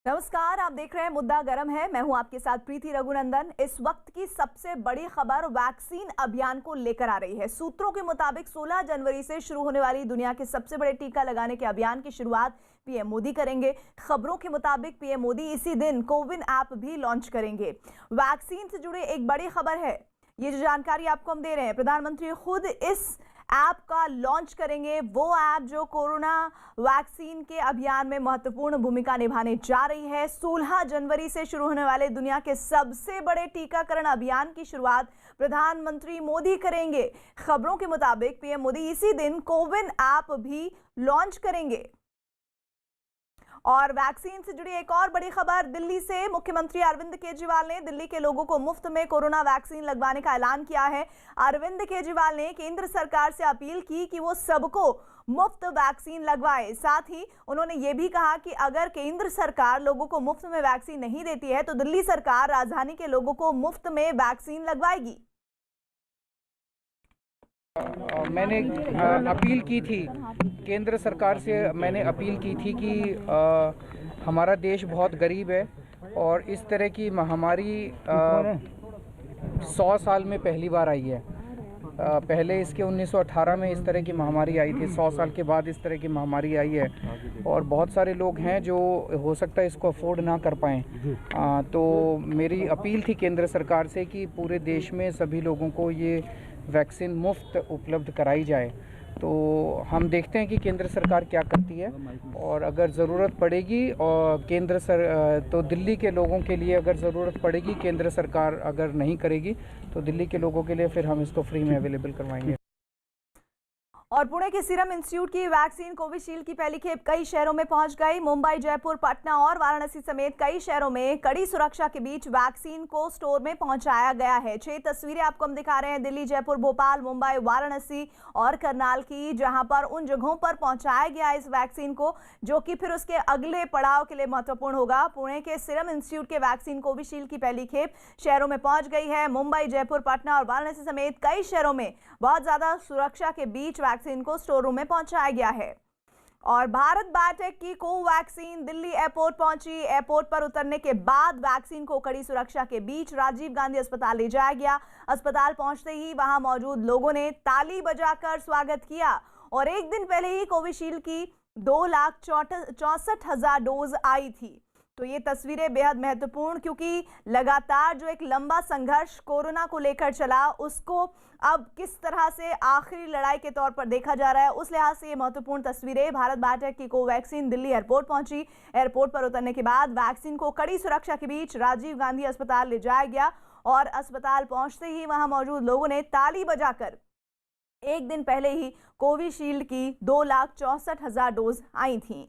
नमस्कार, आप देख रहे हैं मुद्दा गरम है। मैं हूं आपके साथ प्रीति रघुनंदन। इस वक्त की सबसे बड़ी खबर वैक्सीन अभियान को लेकर आ रही है। सूत्रों के मुताबिक 16 जनवरी से शुरू होने वाली दुनिया के सबसे बड़े टीका लगाने के अभियान की शुरुआत पीएम मोदी करेंगे। खबरों के मुताबिक पीएम मोदी इसी दिन कोविन ऐप भी लॉन्च करेंगे। वैक्सीन से जुड़ी एक बड़ी खबर है, ये जो जानकारी आपको हम दे रहे हैं, प्रधानमंत्री खुद इस ऐप का लॉन्च करेंगे। वो ऐप जो कोरोना वैक्सीन के अभियान में महत्वपूर्ण भूमिका निभाने जा रही है। 16 जनवरी से शुरू होने वाले दुनिया के सबसे बड़े टीकाकरण अभियान की शुरुआत प्रधानमंत्री मोदी करेंगे। खबरों के मुताबिक पीएम मोदी इसी दिन कोविन ऐप भी लॉन्च करेंगे। और वैक्सीन से जुड़ी एक और बड़ी खबर दिल्ली से। मुख्यमंत्री अरविंद केजरीवाल ने दिल्ली के लोगों को मुफ्त में कोरोना वैक्सीन लगवाने का ऐलान किया है। अरविंद केजरीवाल ने केंद्र सरकार से अपील की कि वो सबको मुफ्त वैक्सीन लगवाए। साथ ही उन्होंने ये भी कहा कि अगर केंद्र सरकार लोगों को मुफ्त में वैक्सीन नहीं देती है तो दिल्ली सरकार राजधानी के लोगों को मुफ्त में वैक्सीन लगवाएगी। मैंने अपील की थी केंद्र सरकार से, मैंने अपील की थी कि हमारा देश बहुत गरीब है और इस तरह की महामारी 100 साल में पहली बार आई है। पहले इसके 1918 में इस तरह की महामारी आई थी। 100 साल के बाद इस तरह की महामारी आई है और बहुत सारे लोग हैं जो हो सकता है इसको अफोर्ड ना कर पाएँ। तो मेरी अपील थी केंद्र सरकार से कि पूरे देश में सभी लोगों को ये वैक्सीन मुफ्त उपलब्ध कराई जाए। तो हम देखते हैं कि केंद्र सरकार क्या करती है और अगर ज़रूरत पड़ेगी और तो दिल्ली के लोगों के लिए अगर ज़रूरत पड़ेगी, केंद्र सरकार अगर नहीं करेगी तो दिल्ली के लोगों के लिए फिर हम इसको फ्री में अवेलेबल करवाएंगे। और पुणे के सीरम इंस्टीट्यूट की वैक्सीन कोविशील्ड की पहली खेप कई शहरों में पहुंच गई। मुंबई, जयपुर, पटना और वाराणसी समेत कई शहरों में कड़ी सुरक्षा के बीच वैक्सीन को स्टोर में पहुंचाया गया है। 6 तस्वीरें आपको हम दिखा रहे हैं दिल्ली, जयपुर, भोपाल, मुंबई, वाराणसी और करनाल की, जहां पर उन जगहों पर पहुंचाया गया इस वैक्सीन को, जो कि फिर उसके अगले पड़ाव के लिए महत्वपूर्ण होगा। पुणे के सीरम इंस्टीट्यूट के वैक्सीन कोविशील्ड की पहली खेप शहरों में पहुंच गई है। मुंबई, जयपुर, पटना और वाराणसी समेत कई शहरों में बहुत ज्यादा सुरक्षा के बीच वैक्सीन को स्टोर रूम में पहुंचाया गया है। और भारत बायोटेक की कोवैक्सीन दिल्ली एयरपोर्ट पहुंची। एयरपोर्ट पर उतरने के बाद वैक्सीन को कड़ी सुरक्षा के बीच राजीव गांधी अस्पताल ले जाया गया। अस्पताल पहुंचते ही वहां मौजूद लोगों ने ताली बजाकर स्वागत किया। और एक दिन पहले ही कोविशील्ड की 2,64,000 डोज आई थी। तो ये तस्वीरें बेहद महत्वपूर्ण, क्योंकि लगातार जो एक लंबा संघर्ष कोरोना को लेकर चला, उसको अब किस तरह से आखिरी लड़ाई के तौर पर देखा जा रहा है, उस लिहाज से ये महत्वपूर्ण तस्वीरें। भारत बायोटेक की कोवैक्सीन दिल्ली एयरपोर्ट पहुंची। एयरपोर्ट पर उतरने के बाद वैक्सीन को कड़ी सुरक्षा के बीच राजीव गांधी अस्पताल ले जाया गया और अस्पताल पहुंचते ही वहां मौजूद लोगों ने ताली बजाकर एक दिन पहले ही कोविशील्ड की 2,64,000 डोज आई थी।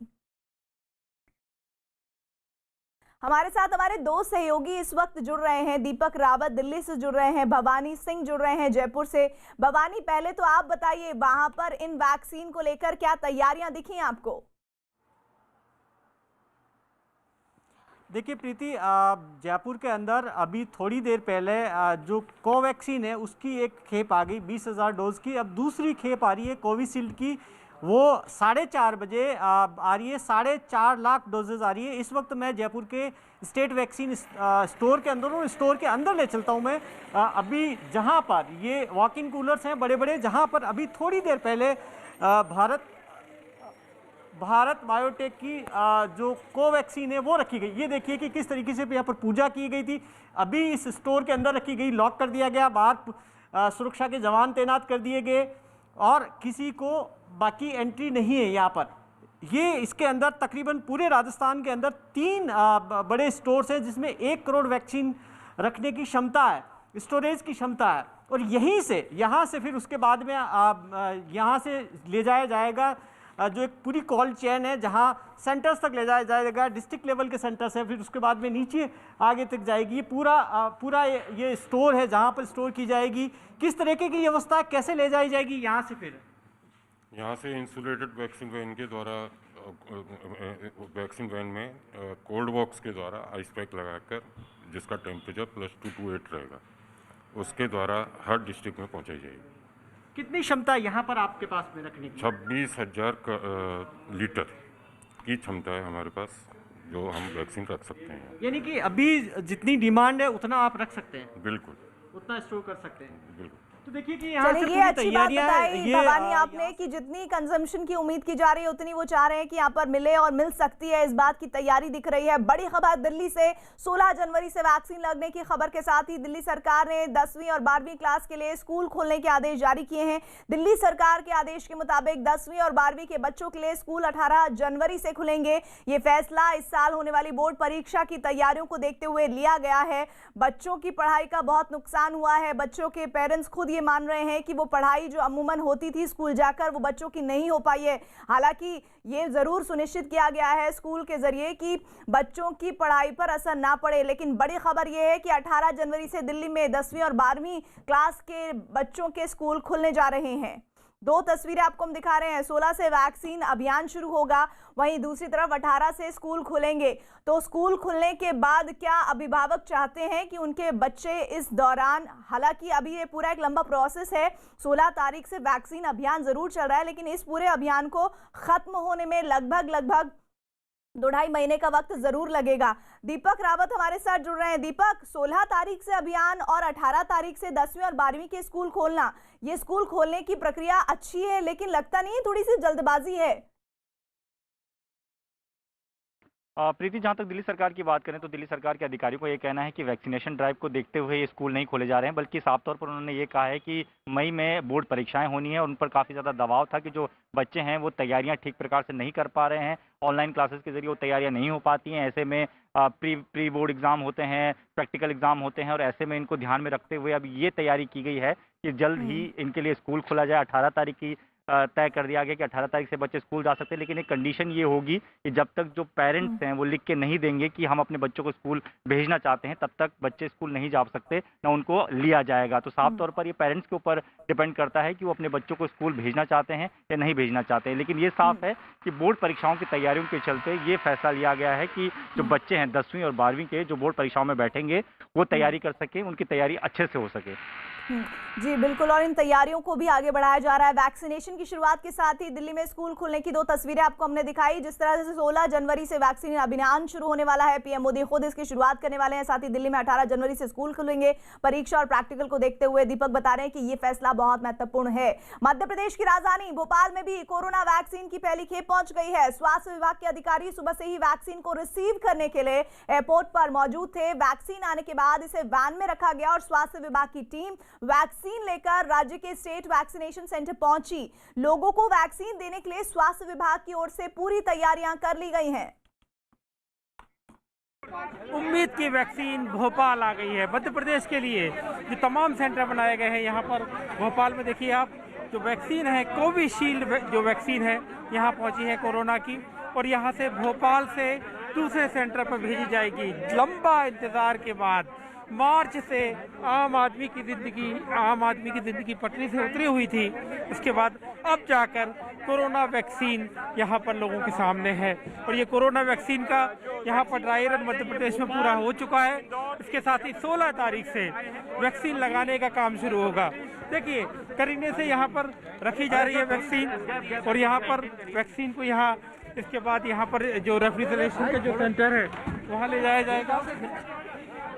हमारे साथ हमारे दो सहयोगी इस वक्त जुड़ रहे हैं। दीपक रावत दिल्ली से जुड़ रहे हैं, भवानी सिंह जुड़ रहे हैं जयपुर से। भवानी, पहले तो आप बताइए, वहां पर इन वैक्सीन को लेकर क्या तैयारियां दिखी आपको? देखिए प्रीति, जयपुर के अंदर अभी थोड़ी देर पहले जो कोवैक्सीन है उसकी एक खेप आ गई 20,000 डोज की। अब दूसरी खेप आ रही है कोविशील्ड की, वो 4:30 बजे आ रही है। 4.5 लाख डोजेज आ रही है। इस वक्त मैं जयपुर के स्टेट वैक्सीन स्टोर के अंदर हूँ। स्टोर के अंदर ले चलता हूँ मैं। अभी जहाँ पर ये वॉक इन कूलर्स हैं बड़े बड़े, जहाँ पर अभी थोड़ी देर पहले भारत बायोटेक की जो कोवैक्सीन है वो रखी गई। ये देखिए कि किस तरीके से यहाँ पर पूजा की गई थी। अभी इस स्टोर के अंदर रखी गई, लॉक कर दिया गया, बाहर सुरक्षा के जवान तैनात कर दिए गए और किसी को बाकी एंट्री नहीं है यहाँ पर। ये इसके अंदर तकरीबन पूरे राजस्थान के अंदर 3 बड़े स्टोर्स हैं, जिसमें 1 करोड़ वैक्सीन रखने की क्षमता है, स्टोरेज की क्षमता है। और यहाँ से फिर उसके बाद में यहाँ से ले जाया जाएगा जो एक पूरी कोल्ड चेन है, जहाँ सेंटर्स तक ले जाया जाएगा, डिस्ट्रिक्ट लेवल के सेंटर्स हैं, फिर उसके बाद में नीचे आगे तक जाएगी। ये पूरा ये स्टोर है जहाँ पर स्टोर की जाएगी। किस तरीके की व्यवस्था, कैसे ले जाई जाएगी यहाँ से? फिर यहाँ से इंसुलेटेड वैक्सीन वैन के द्वारा वैक्सीन वैन में कोल्ड बॉक्स के द्वारा आइस पैक लगाकर, जिसका टेम्परेचर +2 to 8 रहेगा, उसके द्वारा हर डिस्ट्रिक्ट में पहुँचाई जाएगी। कितनी क्षमता है यहाँ पर आपके पास में रखने की? 26,000 लीटर की क्षमता है हमारे पास जो हम वैक्सीन रख सकते हैं। यानी कि अभी जितनी डिमांड है उतना आप रख सकते हैं, बिल्कुल उतना स्टोर कर सकते हैं। बिल्कुल। तो देखिए कि यहाँ से चलिए, ये पूरी अच्छी बात तैयारियां बताई भवानी आपने कि जितनी कंजम्पशन की उम्मीद की जा रही है उतनी वो चाह रहे हैं कि यहाँ पर मिले और मिल सकती है, इस बात की तैयारी दिख रही है। बड़ी खबर दिल्ली से 16 जनवरी से वैक्सीन लगने की खबर के साथ ही दिल्ली सरकार ने 10वीं और 12वीं क्लास के लिए स्कूल खोलने के आदेश जारी किए हैं। दिल्ली सरकार के आदेश के मुताबिक 10वीं और 12वीं के बच्चों के लिए स्कूल 18 जनवरी से खुलेंगे। ये फैसला इस साल होने वाली बोर्ड परीक्षा की तैयारियों को देखते हुए लिया गया है। बच्चों की पढ़ाई का बहुत नुकसान हुआ है। बच्चों के पेरेंट्स खुद ये मान रहे हैं कि वो पढ़ाई जो अमूमन होती थी स्कूल जाकर, वो बच्चों की नहीं हो पाई है। हालांकि ये जरूर सुनिश्चित किया गया है स्कूल के जरिए कि बच्चों की पढ़ाई पर असर ना पड़े, लेकिन बड़ी खबर यह है कि 18 जनवरी से दिल्ली में 10वीं और 12वीं क्लास के बच्चों के स्कूल खुलने जा रहे हैं। दो तस्वीरें आपको हम दिखा रहे हैं। 16 से वैक्सीन अभियान शुरू होगा, वहीं दूसरी तरफ 18 से स्कूल खुलेंगे। तो स्कूल खुलने के बाद क्या अभिभावक चाहते हैं कि उनके बच्चे इस दौरान, हालांकि अभी ये पूरा एक लंबा प्रोसेस है, 16 तारीख से वैक्सीन अभियान जरूर चल रहा है, लेकिन इस पूरे अभियान को खत्म होने में लगभग 2-2.5 महीने का वक्त जरूर लगेगा। दीपक रावत हमारे साथ जुड़ रहे हैं। दीपक, 16 तारीख से अभियान और 18 तारीख से 10वीं और 12वीं के स्कूल खोलना, ये स्कूल खोलने की प्रक्रिया अच्छी है, लेकिन लगता नहीं है थोड़ी सी जल्दबाजी है? प्रीति, जहां तक दिल्ली सरकार की बात करें तो दिल्ली सरकार के अधिकारियों को ये कहना है कि वैक्सीनेशन ड्राइव को देखते हुए ये स्कूल नहीं खोले जा रहे हैं, बल्कि साफ तौर पर उन्होंने ये कहा है कि मई में बोर्ड परीक्षाएं होनी है और उन पर काफ़ी ज़्यादा दबाव था कि जो बच्चे हैं वो तैयारियां ठीक प्रकार से नहीं कर पा रहे हैं, ऑनलाइन क्लासेस के जरिए वो तैयारियां नहीं हो पाती हैं। ऐसे में प्री बोर्ड एग्जाम होते हैं, प्रैक्टिकल एग्जाम होते हैं, और ऐसे में इनको ध्यान में रखते हुए अब ये तैयारी की गई है कि जल्द ही इनके लिए स्कूल खोला जाए। 18 तारीख की तय कर दिया गया कि 18 तारीख से बच्चे स्कूल जा सकते हैं, लेकिन एक कंडीशन ये होगी कि जब तक जो पेरेंट्स हैं वो लिख के नहीं देंगे कि हम अपने बच्चों को स्कूल भेजना चाहते हैं, तब तक बच्चे स्कूल नहीं जा सकते, ना उनको लिया जाएगा। तो साफ तौर पर ये पेरेंट्स के ऊपर डिपेंड करता है कि वो अपने बच्चों को स्कूल भेजना चाहते हैं या नहीं भेजना चाहते हैं। लेकिन ये साफ है कि बोर्ड परीक्षाओं की तैयारियों के चलते ये फैसला लिया गया है कि जो बच्चे हैं 10वीं और 12वीं के जो बोर्ड परीक्षाओं में बैठेंगे वो तैयारी कर सकें, उनकी तैयारी अच्छे से हो सके। जी बिल्कुल, और इन तैयारियों को भी आगे बढ़ाया जा रहा है। वैक्सीनेशन की शुरुआत के साथ ही दिल्ली में स्कूल खुलने की दो तस्वीरें आपको हमने दिखाई। जिस तरह से 16 जनवरी से वैक्सीन अभियान शुरू होने वाला है, पीएम मोदी खुद इसकी शुरुआत करने वाले हैं। साथ ही दिल्ली में 18 जनवरी से स्कूल खुलेंगे। परीक्षा और प्रैक्टिकल को देखते हुए दीपक बता रहे हैं कि ये फैसला बहुत महत्वपूर्ण है। मध्य प्रदेश की राजधानी भोपाल में भी कोरोना वैक्सीन की पहली खेप पहुंच गई है। स्वास्थ्य विभाग के अधिकारी सुबह से ही वैक्सीन को रिसीव करने के लिए एयरपोर्ट पर मौजूद थे। वैक्सीन आने के बाद इसे वैन में रखा गया और स्वास्थ्य विभाग की टीम वैक्सीन लेकर राज्य के स्टेट वैक्सीनेशन सेंटर पहुंची। लोगों को वैक्सीन देने के लिए स्वास्थ्य विभाग की ओर से पूरी तैयारियां कर ली गई हैं। उम्मीद की वैक्सीन भोपाल आ गई है। मध्य प्रदेश के लिए जो तमाम सेंटर बनाए गए हैं यहाँ पर भोपाल में, देखिए आप, जो वैक्सीन है कोविशील्ड जो वैक्सीन है यहाँ पहुँची है कोरोना की, और यहाँ से भोपाल से दूसरे सेंटर पर भेजी जाएगी। लंबा इंतजार के बाद मार्च से आम आदमी की ज़िंदगी पटरी से उतरी हुई थी, उसके बाद अब जाकर कोरोना वैक्सीन यहाँ पर लोगों के सामने है। और ये कोरोना वैक्सीन का यहाँ पर ड्राई रन मध्य प्रदेश में पूरा हो चुका है। इसके साथ ही 16 तारीख से वैक्सीन लगाने का काम शुरू होगा। देखिए करीने से यहाँ पर रखी जा रही है वैक्सीन, और यहाँ पर वैक्सीन को यहाँ इसके बाद यहाँ पर जो रेफ्रिजरेशन का जो सेंटर है वहाँ ले जाया जाएगा,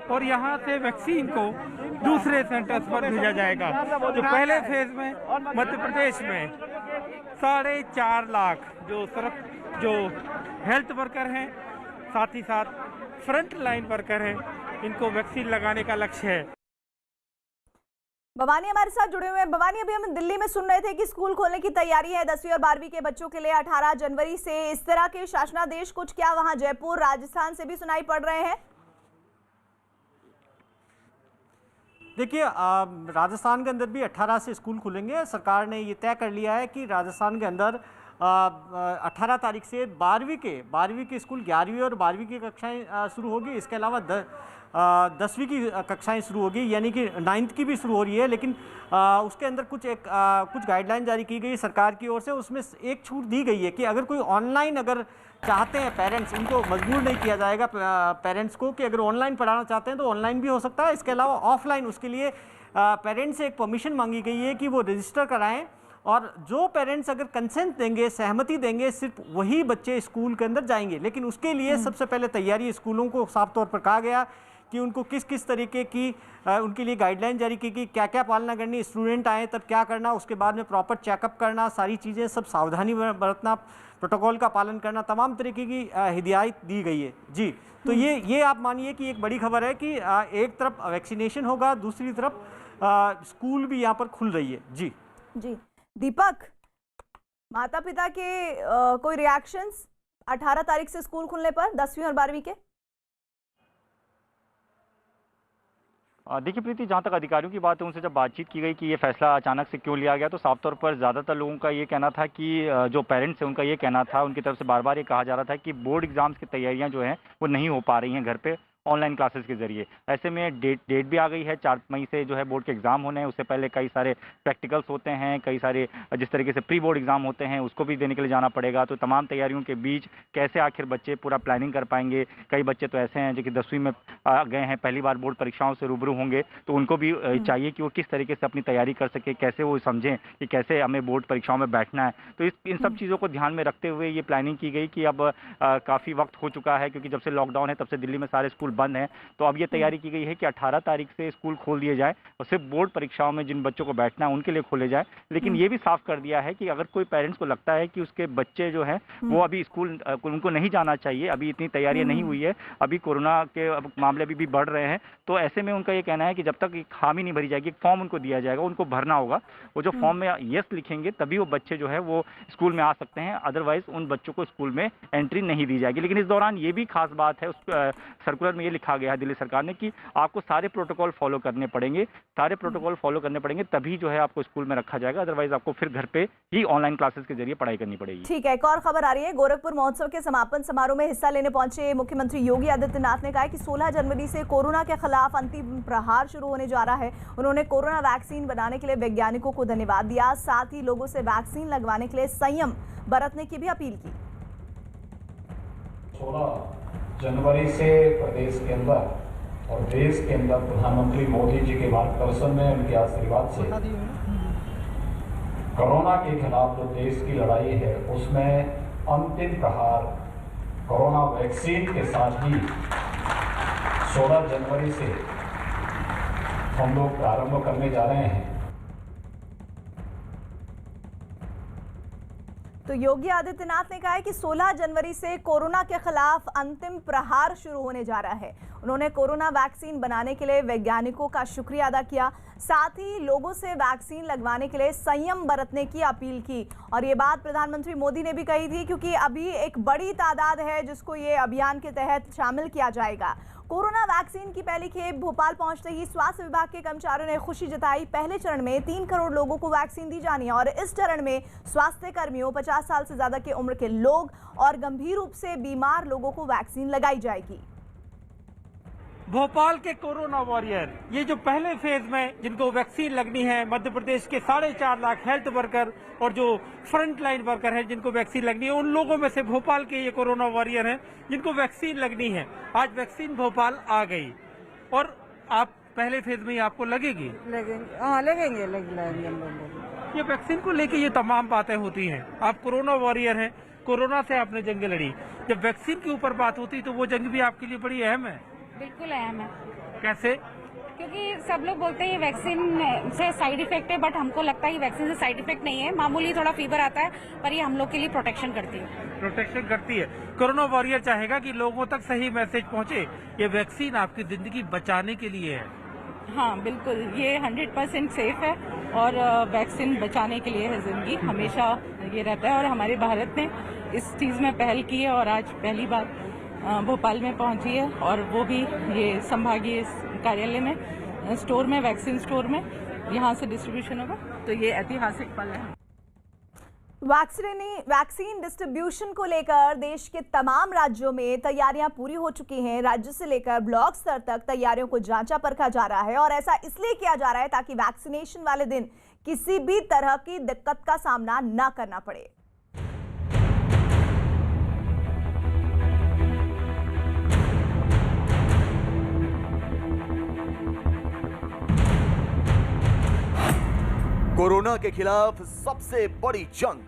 और यहाँ से वैक्सीन को दूसरे सेंटर्स पर भेजा जाएगा। जो पहले फेज में मध्य प्रदेश में 4.5 लाख जो हेल्थ वर्कर हैं, साथ ही साथ फ्रंट लाइन वर्कर हैं, इनको वैक्सीन लगाने का लक्ष्य है। भवानी हमारे साथ जुड़े हुए हैं। भवानी, अभी हम दिल्ली में सुन रहे थे कि स्कूल खोलने की तैयारी है 10वीं और 12वीं के बच्चों के लिए 18 जनवरी से। इस तरह के शासनादेश कुछ क्या वहां जयपुर, राजस्थान से भी सुनाई पड़ रहे हैं? देखिए राजस्थान के अंदर भी 18 से स्कूल खुलेंगे। सरकार ने ये तय कर लिया है कि राजस्थान के अंदर 18 तारीख से 12वीं के स्कूल 11वीं और 12वीं की कक्षाएं शुरू होगी। इसके अलावा 10वीं की कक्षाएं शुरू होगी, यानी कि 9th की भी शुरू हो रही है। लेकिन उसके अंदर कुछ गाइडलाइन जारी की गई सरकार की ओर से। उसमें एक छूट दी गई है कि अगर कोई ऑनलाइन अगर चाहते हैं पेरेंट्स, इनको मजबूर नहीं किया जाएगा पेरेंट्स को कि अगर ऑनलाइन पढ़ाना चाहते हैं तो ऑनलाइन भी हो सकता है। इसके अलावा ऑफलाइन उसके लिए पेरेंट्स से एक परमिशन मांगी गई है कि वो रजिस्टर कराएं और जो पेरेंट्स अगर कंसेंट देंगे, सहमति देंगे, सिर्फ वही बच्चे स्कूल के अंदर जाएंगे। लेकिन उसके लिए सबसे पहले तैयारी स्कूलों को साफ तौर पर कहा गया कि उनको किस किस तरीके की उनके लिए गाइडलाइन जारी की गई, क्या क्या पालना करनी, स्टूडेंट आए तब क्या करना, उसके बाद में प्रॉपर चेकअप करना, सारी चीज़ें सब सावधानी बरतना, प्रोटोकॉल का पालन करना, तमाम तरीके की हिदायत दी गई है। जी, तो ये आप मानिए कि एक बड़ी खबर है कि एक तरफ वैक्सीनेशन होगा, दूसरी तरफ स्कूल भी यहाँ पर खुल रही है। जी जी दीपक, माता पिता के कोई रिएक्शंस 18 तारीख से स्कूल खुलने पर 10वीं और 12वीं के? देखिए प्रीति, जहाँ तक अधिकारियों की बात है, उनसे जब बातचीत की गई कि ये फैसला अचानक से क्यों लिया गया, तो साफ तौर पर ज़्यादातर लोगों का ये कहना था कि जो पेरेंट्स हैं उनका ये कहना था, उनकी तरफ से बार बार ये कहा जा रहा था कि बोर्ड एग्जाम्स की तैयारियां जो हैं वो नहीं हो पा रही हैं घर पे ऑनलाइन क्लासेस के जरिए। ऐसे में डेट भी आ गई है, 4 मई से जो है बोर्ड के एग्ज़ाम होने हैं। उससे पहले कई सारे प्रैक्टिकल्स होते हैं, कई सारे जिस तरीके से प्री बोर्ड एग्ज़ाम होते हैं उसको भी देने के लिए जाना पड़ेगा। तो तमाम तैयारियों के बीच कैसे आखिर बच्चे पूरा प्लानिंग कर पाएंगे। कई बच्चे तो ऐसे हैं जो कि 10वीं में गए हैं, पहली बार बोर्ड परीक्षाओं से रूबरू होंगे, तो उनको भी चाहिए कि वो किस तरीके से अपनी तैयारी कर सके, कैसे वो समझें कि कैसे हमें बोर्ड परीक्षाओं में बैठना है। तो इन सब चीज़ों को ध्यान में रखते हुए ये प्लानिंग की गई कि अब काफ़ी वक्त हो चुका है, क्योंकि जब से लॉकडाउन है तब से दिल्ली में सारे स्कूल बंद हैं। तो अब ये तैयारी की गई है कि 18 तारीख से स्कूल खोल दिए जाए और सिर्फ बोर्ड परीक्षाओं में जिन बच्चों को बैठना है उनके लिए खोले जाए। लेकिन ये भी साफ कर दिया है कि अगर कोई पेरेंट्स को लगता है कि उसके बच्चे जो हैं वो अभी स्कूल उनको नहीं जाना चाहिए, अभी इतनी तैयारियां नहीं हुई है, अभी कोरोना के मामले भी बढ़ रहे हैं, तो ऐसे में उनका ये कहना है कि जब तक एक हामी नहीं भरी जाएगी, एक फॉर्म उनको दिया जाएगा, उनको भरना होगा। वो जो फॉर्म में यस लिखेंगे तभी वो बच्चे जो है वो स्कूल में आ सकते हैं, अदरवाइज उन बच्चों को स्कूल में एंट्री नहीं दी जाएगी। लेकिन इस दौरान ये भी खास बात है, उस सर्कुलर में ये लिखा गया है दिल्ली सरकार ने कि आपको सारे प्रोटोकॉल फॉलो करने पड़ेंगे, सारे प्रोटोकॉल फॉलो करने पड़ेंगे, तभी जो है आपको स्कूल में रखा जाएगा, अदरवाइज आपको फिर घर पे ही ऑनलाइन क्लासेस के जरिए पढ़ाई करनी पड़ेगी। ठीक है, एक और खबर आ रही है। गोरखपुर महोत्सव के समापन समारोह में हिस्सा लेने पहुंचे मुख्यमंत्री योगी आदित्यनाथ ने कहा कि 16 जनवरी से कोरोना के खिलाफ अंतिम प्रहार शुरू होने जा रहा है। उन्होंने कोरोना वैक्सीन बनाने के लिए वैज्ञानिकों को धन्यवाद दिया, साथ ही लोगों से वैक्सीन लगवाने के लिए संयम बरतने की भी अपील की। 16 जनवरी से प्रदेश के अंदर और देश के अंदर प्रधानमंत्री मोदी जी के मार्गदर्शन में, उनके आशीर्वाद से कोरोना के खिलाफ जो देश की लड़ाई है उसमें अंतिम प्रहार कोरोना वैक्सीन के साथ ही 16 जनवरी से हम लोग प्रारंभ करने जा रहे हैं। तो योगी आदित्यनाथ ने कहा है कि 16 जनवरी से कोरोना के खिलाफ अंतिम प्रहार शुरू होने जा रहा है। उन्होंने कोरोना वैक्सीन बनाने के लिए वैज्ञानिकों का शुक्रिया अदा किया, साथ ही लोगों से वैक्सीन लगवाने के लिए संयम बरतने की अपील की। और ये बात प्रधानमंत्री मोदी ने भी कही थी, क्योंकि अभी एक बड़ी तादाद है जिसको ये अभियान के तहत शामिल किया जाएगा। कोरोना वैक्सीन की पहली खेप भोपाल पहुंचते ही स्वास्थ्य विभाग के कर्मचारियों ने खुशी जताई। पहले चरण में 3 करोड़ लोगों को वैक्सीन दी जानी है और इस चरण में स्वास्थ्य कर्मियों, 50 साल से ज्यादा की उम्र के लोग और गंभीर रूप से बीमार लोगों को वैक्सीन लगाई जाएगी। भोपाल के कोरोना वॉरियर, ये जो पहले फेज में जिनको वैक्सीन लगनी है, मध्य प्रदेश के 4.5 लाख हेल्थ वर्कर और जो फ्रंट लाइन वर्कर हैं जिनको वैक्सीन लगनी है, उन लोगों में से भोपाल के ये कोरोना वॉरियर हैं जिनको वैक्सीन लगनी है। आज वैक्सीन भोपाल आ गई और आप पहले फेज में ही आपको लगेगी? लगेंगे। ये वैक्सीन को लेके ये तमाम बातें होती हैं। आप कोरोना वॉरियर हैं, कोरोना से आपने जंग लड़ी, जब वैक्सीन के ऊपर बात होती तो वो जंग भी आपके लिए बड़ी अहम है। बिल्कुल अहम है। कैसे? क्योंकि सब लोग बोलते हैं ये वैक्सीन से साइड इफेक्ट है, बट हमको लगता है ये वैक्सीन से साइड इफेक्ट नहीं है। मामूली थोड़ा फीवर आता है, पर ये हम लोग के लिए प्रोटेक्शन करती है। प्रोटेक्शन करती है। कोरोना वॉरियर चाहेगा कि लोगों तक सही मैसेज पहुंचे, ये वैक्सीन आपकी जिंदगी बचाने के लिए है। हाँ बिल्कुल, ये 100% सेफ है और वैक्सीन बचाने के लिए है। जिंदगी हमेशा ये रहता है और हमारे भारत ने इस चीज में पहल की है और आज पहली बार भोपाल में पहुंची है और वो भी ये संभागीय कार्यालय में स्टोर में, वैक्सीन स्टोर में, यहाँ से डिस्ट्रीब्यूशन होगा। तो ये ऐतिहासिक पल है। वैक्सीन डिस्ट्रीब्यूशन को लेकर देश के तमाम राज्यों में तैयारियां पूरी हो चुकी हैं। राज्य से लेकर ब्लॉक स्तर तक तैयारियों को जांचा परखा जा रहा है और ऐसा इसलिए किया जा रहा है ताकि वैक्सीनेशन वाले दिन किसी भी तरह की दिक्कत का सामना न करना पड़े। कोरोना के खिलाफ सबसे बड़ी जंग,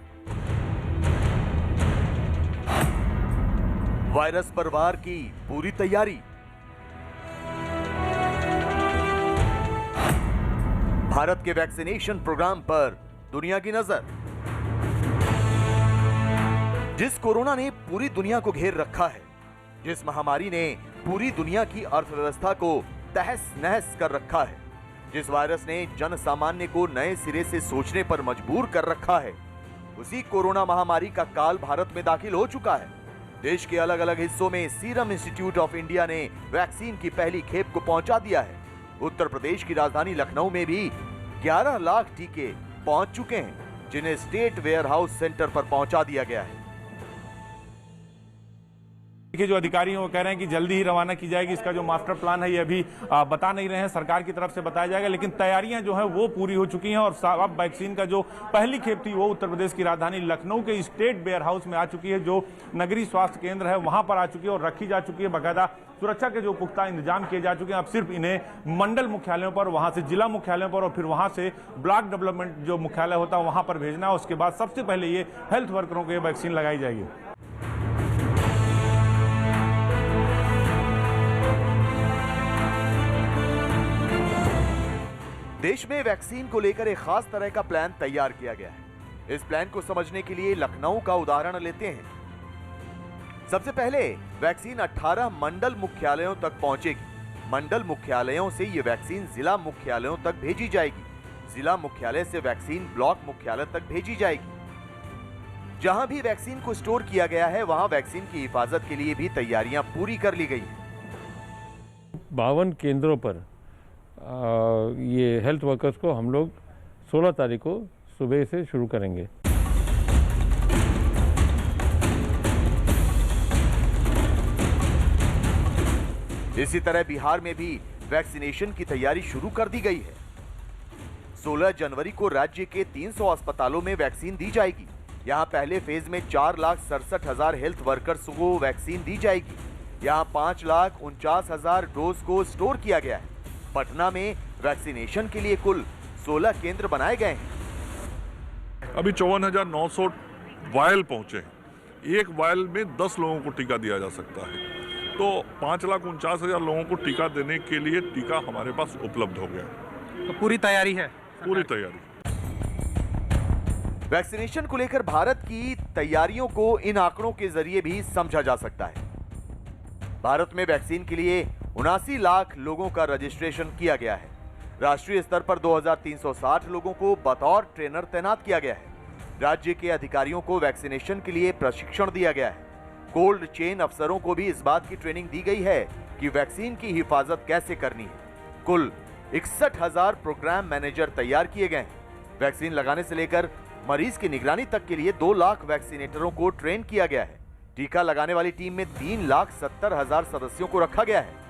वायरस पर वार की पूरी तैयारी, भारत के वैक्सीनेशन प्रोग्राम पर दुनिया की नजर। जिस कोरोना ने पूरी दुनिया को घेर रखा है, जिस महामारी ने पूरी दुनिया की अर्थव्यवस्था को तहस नहस कर रखा है, जिस वायरस ने जन सामान्य को नए सिरे से सोचने पर मजबूर कर रखा है, उसी कोरोना महामारी का काल भारत में दाखिल हो चुका है। देश के अलग अलग हिस्सों में सीरम इंस्टीट्यूट ऑफ इंडिया ने वैक्सीन की पहली खेप को पहुंचा दिया है। उत्तर प्रदेश की राजधानी लखनऊ में भी 11 लाख टीके पहुंच चुके हैं, जिन्हें स्टेट वेयर हाउस सेंटर पर पहुंचा दिया गया है। के जो अधिकारी हैं वो कह रहे हैं कि जल्दी ही रवाना की जाएगी। इसका जो मास्टर प्लान है ये अभी बता नहीं रहे हैं, सरकार की तरफ से बताया जाएगा, लेकिन तैयारियां जो है वो पूरी हो चुकी हैं। और अब वैक्सीन का जो पहली खेप थी वो उत्तर प्रदेश की राजधानी लखनऊ के स्टेट वेयर हाउस में आ चुकी है, जो नगरीय स्वास्थ्य केंद्र है वहां पर आ चुकी है और रखी जा चुकी है। बाकायदा सुरक्षा के जो पुख्ता इंतजाम किए जा चुके हैं। अब सिर्फ इन्हें मंडल मुख्यालयों पर, वहां से जिला मुख्यालयों पर और फिर वहां से ब्लॉक डेवलपमेंट जो मुख्यालय होता है वहां पर भेजना है। उसके बाद सबसे पहले ये हेल्थ वर्करों को ये वैक्सीन लगाई जाएगी। देश में वैक्सीन को लेकर एक खास तरह का प्लान तैयार किया गया है। इस प्लान को समझने के लिए लखनऊ का उदाहरण लेते हैं। सबसे पहले वैक्सीन 18 मंडल मुख्यालयों तक पहुंचेगी। मंडल मुख्यालयों से ये वैक्सीन जिला मुख्यालयों तक भेजी जाएगी। जिला मुख्यालय से वैक्सीन ब्लॉक मुख्यालय तक भेजी जाएगी। जहां भी वैक्सीन को स्टोर किया गया है वहां वैक्सीन की हिफाजत के लिए भी तैयारियां पूरी कर ली गई हैं। 52 केंद्रों पर ये हेल्थ वर्कर्स को हम लोग 16 तारीख को सुबह से शुरू करेंगे। इसी तरह बिहार में भी वैक्सीनेशन की तैयारी शुरू कर दी गई है। 16 जनवरी को राज्य के 300 अस्पतालों में वैक्सीन दी जाएगी। यहां पहले फेज में 4,67,000 हेल्थ वर्कर्स को वैक्सीन दी जाएगी। यहां 5,49,000 डोज को स्टोर किया गया है। पटना में वैक्सीनेशन के लिए कुल 16 केंद्र बनाए गए हैं। अभी 54,900 वायल पहुंचे हैं। एक वायल में 10 लोगों को टीका दिया जा सकता है, तो 5,49,000 लोगों को टीका देने के लिए टीका हमारे पास उपलब्ध हो गया है। तो पूरी तैयारी है। पूरी तैयारी। वैक्सीनेशन को लेकर भारत की तैयारियों को इन आंकड़ों के जरिए भी समझा जा सकता है। भारत में वैक्सीन के लिए 79 लाख लोगों का रजिस्ट्रेशन किया गया है। राष्ट्रीय स्तर पर 2,360 लोगों को बतौर ट्रेनर तैनात किया गया है। राज्य के अधिकारियों को वैक्सीनेशन के लिए प्रशिक्षण दिया गया है। कोल्ड चेन अफसरों को भी इस बात की ट्रेनिंग दी गई है कि वैक्सीन की हिफाजत कैसे करनी है। कुल 61,000 प्रोग्राम मैनेजर तैयार किए गए हैं। वैक्सीन लगाने से लेकर मरीज की निगरानी तक के लिए 2 लाख वैक्सीनेटरों को ट्रेन किया गया है। टीका लगाने वाली टीम में 3,70,000 सदस्यों को रखा गया है।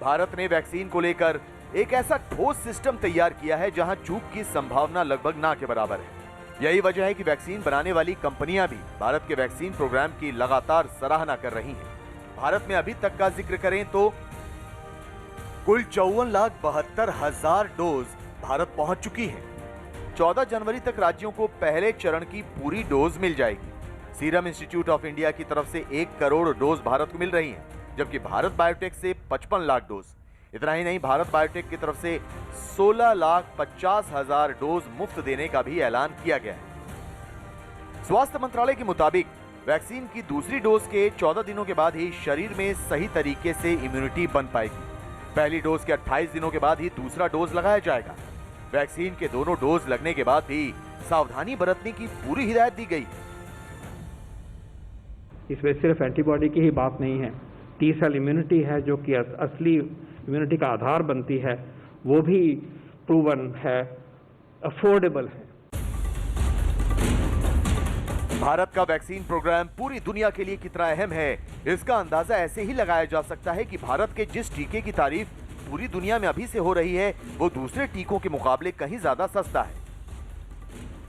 भारत ने वैक्सीन को लेकर एक ऐसा ठोस सिस्टम तैयार किया है जहां चूक की संभावना लगभग ना के बराबर है। यही वजह है कि वैक्सीन बनाने वाली कंपनियां भी भारत के वैक्सीन प्रोग्राम की लगातार सराहना कर रही हैं। भारत में अभी तक का जिक्र करें तो कुल 54,72,000 डोज भारत पहुंच चुकी है। 14 जनवरी तक राज्यों को पहले चरण की पूरी डोज मिल जाएगी। सीरम इंस्टीट्यूट ऑफ इंडिया की तरफ से 1 करोड़ डोज भारत को मिल रही हैं, जबकि भारत बायोटेक से 55 लाख डोज। इतना ही नहीं, भारत बायोटेक की तरफ से 16,50,000 डोज मुफ्त देने का भी ऐलान किया गया है। स्वास्थ्य मंत्रालय के मुताबिक वैक्सीन की दूसरी डोज के 14 दिनों के बाद ही शरीर में सही तरीके से इम्यूनिटी बन पाएगी। पहली डोज के 28 दिनों के बाद ही दूसरा डोज लगाया जाएगा। वैक्सीन के दोनों डोज लगने के बाद भी सावधानी बरतने की पूरी हिदायत दी गई है। इसमें सिर्फ एंटीबॉडी की ही बात नहीं है, टी सेल इम्यूनिटी है जो कि असली इम्यूनिटी का आधार बनती है, वो भी प्रूवन है, अफोर्डेबल है। भारत का वैक्सीन प्रोग्राम पूरी दुनिया के लिए कितना अहम है, इसका अंदाजा ऐसे ही लगाया जा सकता है कि भारत के जिस टीके की तारीफ पूरी दुनिया में अभी से हो रही है, वो दूसरे टीकों के मुकाबले कहीं ज्यादा सस्ता है।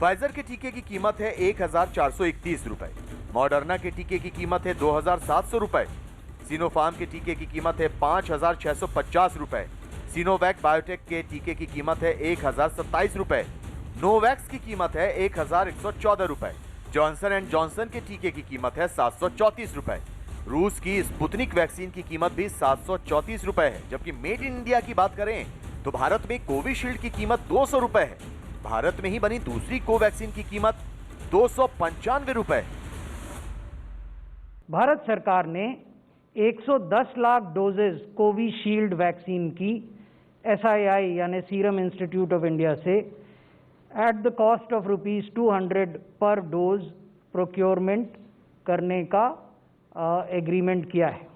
फाइजर के टीके की कीमत है 1,431 रुपए, मॉडर्ना के टीके की कीमत है 2,700 रुपए, सिनोफार्म के टीके की कीमत है 5,650 रुपए, सिनोवैक बायोटेक के टीके की कीमत है 1,027 रुपए नोवैक्स की कीमत है 1114 रुपए। जॉनसन एंड जॉनसन के टीके की कीमत है 734 रुपए। रूस की स्पुतनिक वैक्सीन की कीमत भी 734 रुपए है। जबकि मेड इन इंडिया की बात करें तो भारत में कोविशील्ड की कीमत 200 रुपए है। भारत में ही बनी दूसरी कोवैक्सीन की कीमत 295 रुपए है। भारत सरकार ने 110 लाख डोजेज कोविशील्ड वैक्सीन की SII यानी सीरम इंस्टीट्यूट ऑफ इंडिया से एट द कॉस्ट ऑफ ₹200 पर डोज प्रोक्योरमेंट करने का एग्रीमेंट किया है।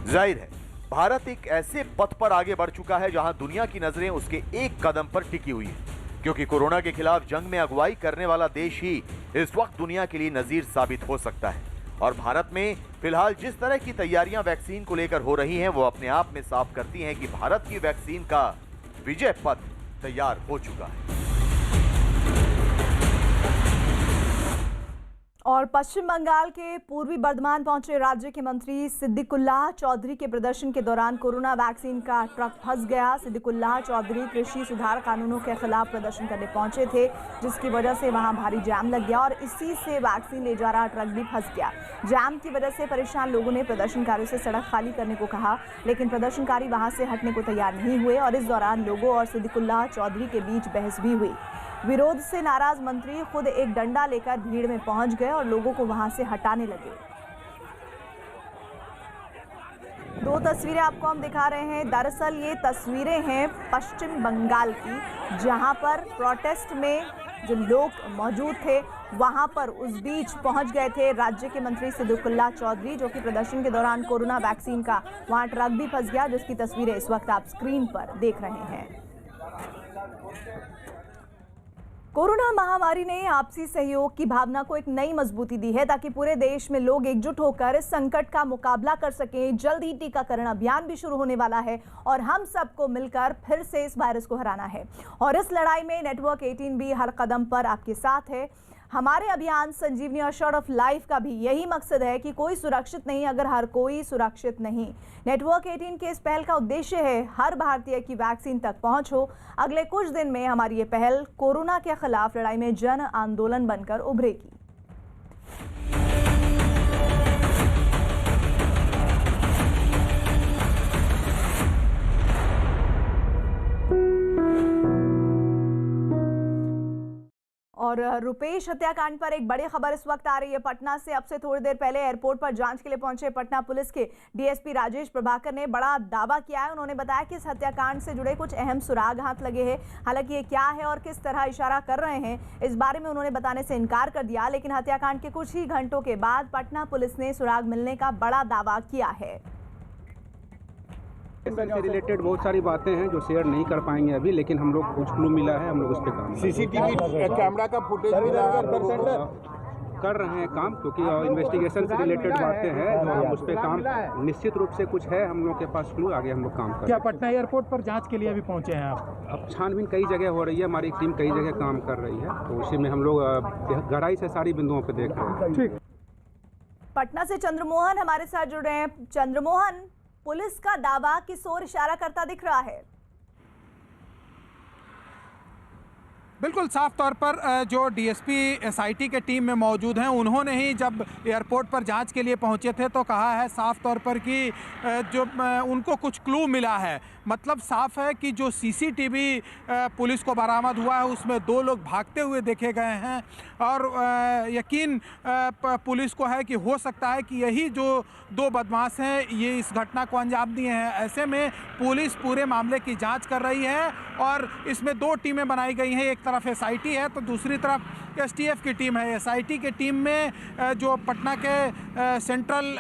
जाहिर है भारत एक ऐसे पथ पर आगे बढ़ चुका है जहां दुनिया की नजरें उसके एक कदम पर टिकी हुई है, क्योंकि कोरोना के खिलाफ जंग में अगुवाई करने वाला देश ही इस वक्त दुनिया के लिए नजीर साबित हो सकता है। और भारत में फिलहाल जिस तरह की तैयारियां वैक्सीन को लेकर हो रही हैं, वो अपने आप में साफ करती हैं कि भारत की वैक्सीन का विजय पथ तैयार हो चुका है। और पश्चिम बंगाल के पूर्वी बर्धमान पहुंचे राज्य के मंत्री सिद्दीकुल्लाह चौधरी के प्रदर्शन के दौरान कोरोना वैक्सीन का ट्रक फंस गया। सिद्दीकुल्लाह चौधरी कृषि सुधार कानूनों के खिलाफ प्रदर्शन करने पहुंचे थे, जिसकी वजह से वहां भारी जाम लग गया और इसी से वैक्सीन ले जा रहा ट्रक भी फंस गया। जाम की वजह से परेशान लोगों ने प्रदर्शनकारियों से सड़क खाली करने को कहा, लेकिन प्रदर्शनकारी वहां से हटने को तैयार नहीं हुए और इस दौरान लोगों और सिद्दीकुल्लाह चौधरी के बीच बहस भी हुई। विरोध से नाराज मंत्री खुद एक डंडा लेकर भीड़ में पहुंच गए और लोगों को वहां से हटाने लगे। दो तस्वीरें आपको हम दिखा रहे हैं। दरअसल ये तस्वीरें हैं पश्चिम बंगाल की, जहां पर प्रोटेस्ट में जो लोग मौजूद थे वहां पर उस बीच पहुंच गए थे राज्य के मंत्री सिद्दीकुल्लाह चौधरी, जो कि प्रदर्शन के दौरान कोरोना वैक्सीन का वहां ट्रक भी फंस गया, जिसकी तस्वीरें इस वक्त आप स्क्रीन पर देख रहे हैं। कोरोना महामारी ने आपसी सहयोग की भावना को एक नई मजबूती दी है, ताकि पूरे देश में लोग एकजुट होकर इस संकट का मुकाबला कर सकें। जल्द ही टीकाकरण अभियान भी शुरू होने वाला है और हम सबको मिलकर फिर से इस वायरस को हराना है। और इस लड़ाई में नेटवर्क 18 भी हर कदम पर आपके साथ है। हमारे अभियान संजीवनी और शॉर्ट ऑफ लाइफ का भी यही मकसद है कि कोई सुरक्षित नहीं अगर हर कोई सुरक्षित नहीं। नेटवर्क 18 के इस पहल का उद्देश्य है हर भारतीय की वैक्सीन तक पहुंच हो। अगले कुछ दिन में हमारी ये पहल कोरोना के खिलाफ लड़ाई में जन आंदोलन बनकर उभरेगी। और रुपेश हत्याकांड पर एक बड़ी खबर इस वक्त आ रही है पटना से। अब से थोड़ी देर पहले एयरपोर्ट पर जांच के लिए पहुंचे पटना पुलिस के डीएसपी राजेश प्रभाकर ने बड़ा दावा किया है। उन्होंने बताया कि इस हत्याकांड से जुड़े कुछ अहम सुराग हाथ लगे हैं। हालांकि ये क्या है और किस तरह इशारा कर रहे हैं, इस बारे में उन्होंने बताने से इनकार कर दिया। लेकिन हत्याकांड के कुछ ही घंटों के बाद पटना पुलिस ने सुराग मिलने का बड़ा दावा किया है। से रिलेटेड बहुत सारी बातें हैं जो शेयर नहीं कर पाएंगे अभी, लेकिन हम लोग कुछ क्लू मिला है, हम लोग उस पर काम सीसीटीवी कैमरा का फुटेज कर रहे हैं काम, क्योंकि इन्वेस्टिगेशन से रिलेटेड बातें हैं जो हम उस पर काम निश्चित रूप से कुछ है हम लोग के पास क्लू, आगे हम लोग काम कर। क्या पटना एयरपोर्ट पर जांच के लिए भी पहुंचे हैं आप? अब छानबीन कई जगह हो रही है, हमारी टीम कई जगह काम कर रही है, तो उसी में हम लोग गहराई से सारी बिंदुओं पर देख रहे हैं। ठीक। पटना से चंद्रमोहन हमारे साथ जुड़ रहे हैं। चंद्रमोहन, पुलिस का दावा किस ओर इशारा करता दिख रहा है? बिल्कुल साफ तौर पर जो डीएसपी एसआईटी के टीम में मौजूद हैं, उन्होंने ही जब एयरपोर्ट पर जांच के लिए पहुंचे थे तो कहा है साफ तौर पर कि जो उनको कुछ क्लू मिला है। मतलब साफ है कि जो सीसीटीवी पुलिस को बरामद हुआ है उसमें 2 लोग भागते हुए देखे गए हैं और यकीन पुलिस को है कि हो सकता है कि यही जो 2 बदमाश हैं ये इस घटना को अंजाम दिए हैं। ऐसे में पुलिस पूरे मामले की जांच कर रही है और इसमें 2 टीमें बनाई गई हैं। एक तरफ एसआईटी है तो दूसरी तरफ एसटीएफ की टीम है। एसआईटी की टीम में जो पटना के सेंट्रल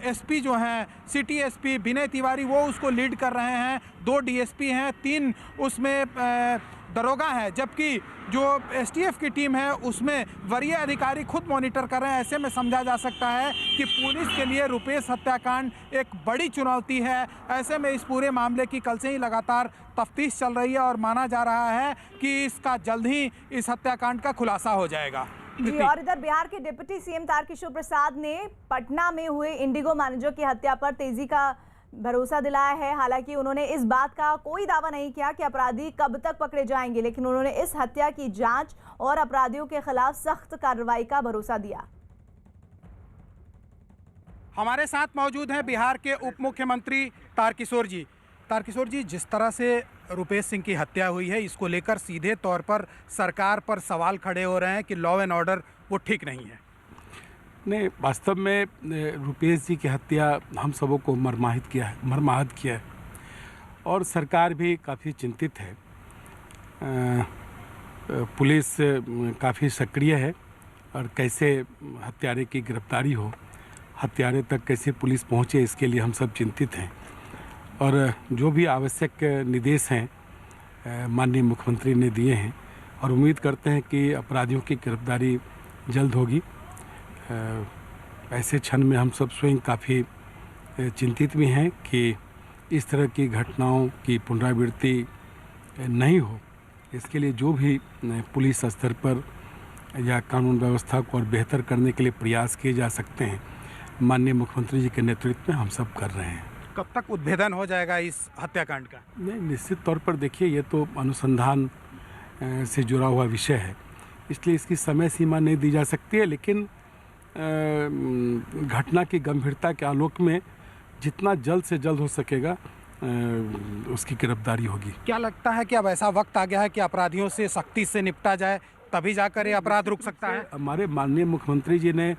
एसपी जो हैं, सिटी एसपी विनय तिवारी, वो उसको लीड कर रहे हैं। 2 डीएसपी हैं, 3 उसमें दरोगा है, जबकि जो एसटीएफ की टीम है उसमें वरीय अधिकारी खुद मॉनिटर कर रहे हैं। ऐसे में समझा जा सकता है कि पुलिस के लिए रुपेश हत्याकांड एक बड़ी चुनौती है। ऐसे में इस पूरे मामले की कल से ही लगातार तफ्तीश चल रही है और माना जा रहा है कि इसका जल्द ही इस हत्याकांड का खुलासा हो जाएगा। जी, और इधर बिहार के डिप्टी सीएम तारकिशोर प्रसाद ने पटना में हुए इंडिगो मैनेजर की हत्या पर तेजी का भरोसा दिलाया है। हालांकि उन्होंने इस बात का कोई दावा नहीं किया कि अपराधी कब तक पकड़े जाएंगे, लेकिन उन्होंने इस हत्या की जांच और अपराधियों के खिलाफ सख्त कार्रवाई का भरोसा दिया। हमारे साथ मौजूद हैं बिहार के उप मुख्यमंत्री तारकिशोर जी। तारकिशोर जी, जिस तरह से रुपेश सिंह की हत्या हुई है, इसको लेकर सीधे तौर पर सरकार पर सवाल खड़े हो रहे हैं कि लॉ एंड ऑर्डर वो ठीक नहीं है। नहीं, वास्तव में रुपेश जी की हत्या हम सबों को मर्माहत किया है और सरकार भी काफ़ी चिंतित है। पुलिस काफ़ी सक्रिय है और कैसे हत्यारे की गिरफ्तारी हो, हत्यारे तक कैसे पुलिस पहुंचे, इसके लिए हम सब चिंतित हैं। और जो भी आवश्यक निर्देश हैं माननीय मुख्यमंत्री ने दिए हैं और उम्मीद करते हैं कि अपराधियों की गिरफ्तारी जल्द होगी। ऐसे क्षण में हम सब स्वयं काफ़ी चिंतित भी हैं कि इस तरह की घटनाओं की पुनरावृत्ति नहीं हो। इसके लिए जो भी पुलिस स्तर पर या कानून व्यवस्था को और बेहतर करने के लिए प्रयास किए जा सकते हैं, माननीय मुख्यमंत्री जी के नेतृत्व में हम सब कर रहे हैं। कब तक उद्भेदन हो जाएगा इस हत्याकांड का? नहीं, निश्चित तौर पर देखिए, ये तो अनुसंधान से जुड़ा हुआ विषय है, इसलिए इसकी समय सीमा नहीं दी जा सकती है, लेकिन घटना की गंभीरता के आलोक में जितना जल्द से जल्द हो सकेगा उसकी गिरफ्तारी होगी। क्या लगता है कि अब ऐसा वक्त आ गया है कि अपराधियों से सख्ती से निपटा जाए, तभी जाकर ये अपराध रुक सकता है? हमारे माननीय मुख्यमंत्री जी ने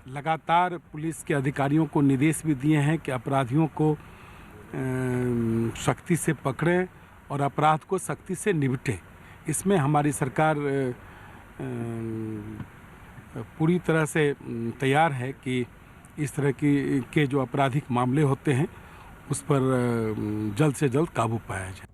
लगातार पुलिस के अधिकारियों को निर्देश भी दिए हैं कि अपराधियों को सख्ती से पकड़ें और अपराध को सख्ती से निपटें। इसमें हमारी सरकार पूरी तरह से तैयार है कि इस तरह के जो आपराधिक मामले होते हैं उस पर जल्द से जल्द काबू पाया जाए।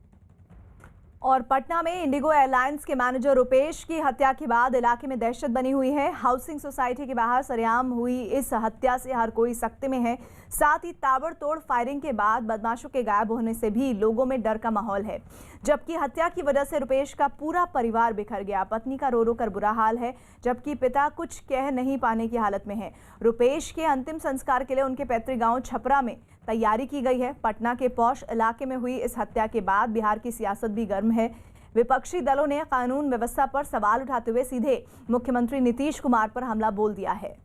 और पटना में इंडिगो एयरलाइंस के मैनेजर रुपेश की हत्या के बाद इलाके में दहशत बनी हुई है। हाउसिंग सोसाइटी के बाहर सरेआम हुई इस हत्या से हर कोई सख्ते में है। साथ ही ताबड़तोड़ फायरिंग के बाद बदमाशों के गायब होने से भी लोगों में डर का माहौल है, जबकि हत्या की वजह से रुपेश का पूरा परिवार बिखर गया। पत्नी का रो रो कर बुरा हाल है, जबकि पिता कुछ कह नहीं पाने की हालत में है। रुपेश के अंतिम संस्कार के लिए उनके पैतृक गांव छपरा में तैयारी की गई है। पटना के पौष इलाके में हुई इस हत्या के बाद बिहार की सियासत भी गर्म है। विपक्षी दलों ने कानून व्यवस्था पर सवाल उठाते हुए सीधे मुख्यमंत्री नीतीश कुमार पर हमला बोल दिया है।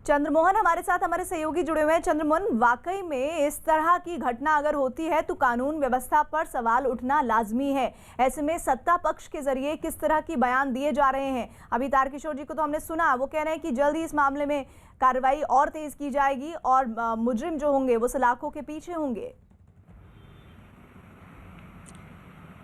चंद्रमोहन हमारे साथ, हमारे सहयोगी जुड़े हुए हैं। चंद्रमोहन, वाकई में इस तरह की घटना अगर होती है तो कानून व्यवस्था पर सवाल उठना लाजमी है। ऐसे में सत्ता पक्ष के जरिए किस तरह की बयान दिए जा रहे हैं? अभी तारकिशोर जी को तो हमने सुना, वो कह रहे हैं कि जल्द ही इस मामले में कार्रवाई और तेज की जाएगी और मुजरिम जो होंगे वो सलाखों के पीछे होंगे।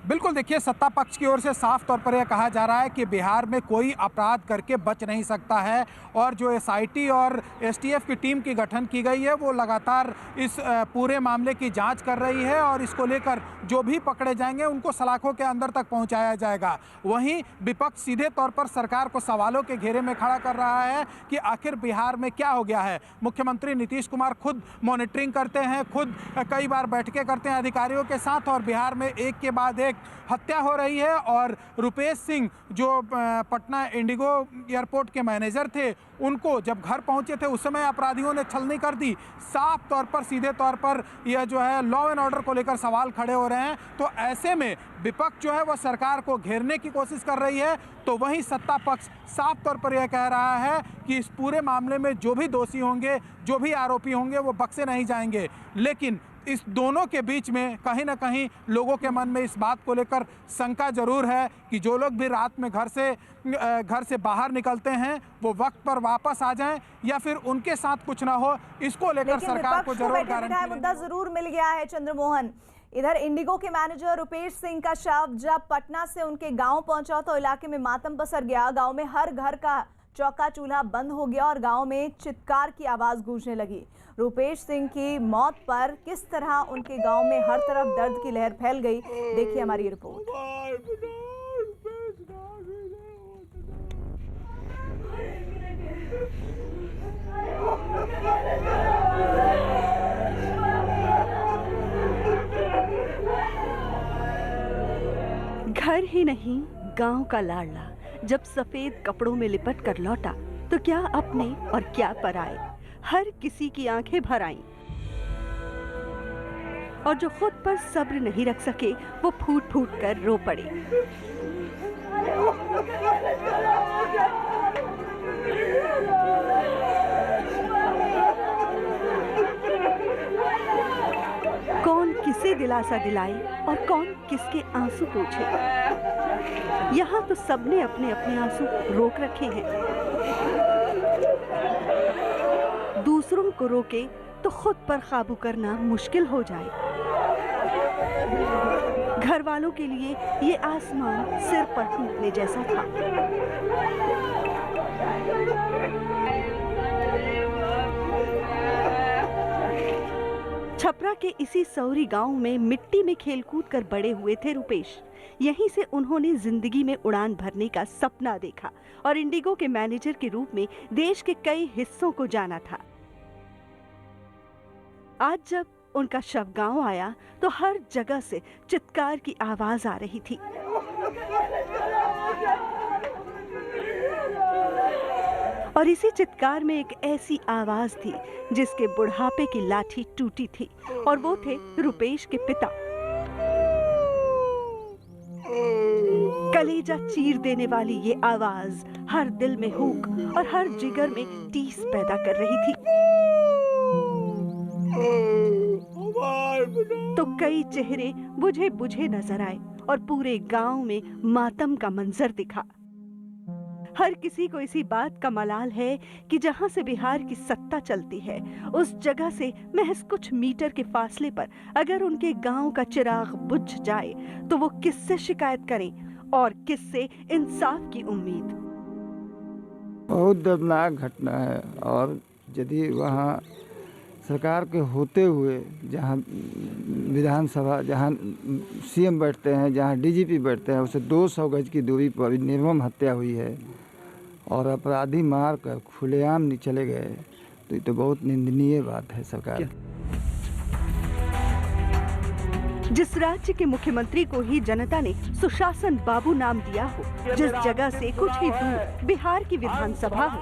बिल्कुल, देखिए, सत्ता पक्ष की ओर से साफ तौर पर यह कहा जा रहा है कि बिहार में कोई अपराध करके बच नहीं सकता है और जो एसआईटी और एसटीएफ की टीम की गठन की गई है वो लगातार इस पूरे मामले की जांच कर रही है और इसको लेकर जो भी पकड़े जाएंगे उनको सलाखों के अंदर तक पहुंचाया जाएगा। वहीं विपक्ष सीधे तौर पर सरकार को सवालों के घेरे में खड़ा कर रहा है कि आखिर बिहार में क्या हो गया है। मुख्यमंत्री नीतीश कुमार खुद मॉनिटरिंग करते हैं, खुद कई बार बैठकें करते हैं अधिकारियों के साथ और बिहार में एक के बाद एक हत्या हो रही है। और रुपेश सिंह जो पटना इंडिगो एयरपोर्ट के मैनेजर थे, उनको जब घर पहुंचे थे उस समय अपराधियों ने छलनी कर दी। साफ तौर पर सीधे तौर पर यह जो है लॉ एंड ऑर्डर को लेकर सवाल खड़े हो रहे हैं। तो ऐसे में विपक्ष जो है वह सरकार को घेरने की कोशिश कर रही है, तो वहीं सत्ता पक्ष साफ तौर पर यह कह रहा है कि इस पूरे मामले में जो भी दोषी होंगे, जो भी आरोपी होंगे वो बख्शे नहीं जाएंगे। लेकिन इस दोनों के बीच में कहीं ना कहीं लोगों के मन में इस बात को लेकर शंका जरूर है कि जो लोग भी रात में घर से बाहर निकलते हैं वो वक्त पर वापस आ जाएं या फिर उनके साथ कुछ ना हो, इसको लेकर सरकार को जरूर गारंटी मुद्दा जरूर मिल गया है। चंद्रमोहन, इधर इंडिगो के मैनेजर रुपेश सिंह का शव जब पटना से उनके गांव पहुंचा तो इलाके में मातम पसर गया। गांव में हर घर का चौका चूल्हा बंद हो गया और गांव में चित्कार की आवाज गूंजने लगी। रुपेश सिंह की मौत पर किस तरह उनके गांव में हर तरफ दर्द की लहर फैल गई, देखिए हमारी रिपोर्ट। घर ही नहीं, गांव का लाडला जब सफेद कपड़ों में लिपट कर लौटा तो क्या अपने और क्या पराए, हर किसी की आंखें भर आईं। और जो खुद पर सब्र नहीं रख सके वो फूट फूट कर रो पड़े। कौन किसे दिलासा दिलाए और कौन किसके आंसू पोंछे। यहाँ तो सबने अपने अपने आंसू रोक रखे हैं। दूसरों को रोके तो खुद पर काबू करना मुश्किल हो जाए। घर वालों के लिए ये आसमान सिर पर टूटने जैसा था। छपरा के इसी सौरी गांव में मिट्टी में खेलकूद कर बड़े हुए थे रुपेश। यहीं से उन्होंने जिंदगी में उड़ान भरने का सपना देखा और इंडिगो के मैनेजर के रूप में देश के कई हिस्सों को जाना था। आज जब उनका शव गांव आया तो हर जगह से चित्कार की आवाज आ रही थी। और इसी चित्कार में एक ऐसी आवाज थी जिसके बुढ़ापे की लाठी टूटी थी, और वो थे रुपेश के पिता। कलेजा चीर देने वाली ये आवाज हर दिल में हुक और हर जिगर में टीस पैदा कर रही थी। तो कई चेहरे बुझे बुझे नजर आए और पूरे गांव में मातम का मंजर दिखा। हर किसी को इसी बात का मलाल है कि जहां से बिहार की सत्ता चलती है उस जगह से महज कुछ मीटर के फासले पर अगर उनके गांव का चिराग बुझ जाए तो वो किससे शिकायत करें और किससे इंसाफ की उम्मीद। बहुत दर्दनाक घटना है। और यदि वहाँ सरकार के होते हुए जहाँ विधानसभा, जहाँ सीएम बैठते हैं, जहाँ डीजीपी बैठते हैं, उसे 200 गज की दूरी पर निर्मम हत्या हुई है और अपराधी मार कर खुलेआम नहीं चले गए, तो ये तो बहुत निंदनीय बात है सरकार। जिस राज्य के मुख्यमंत्री को ही जनता ने सुशासन बाबू नाम दिया हो, जिस जगह से कुछ ही दूर बिहार की विधानसभा हो,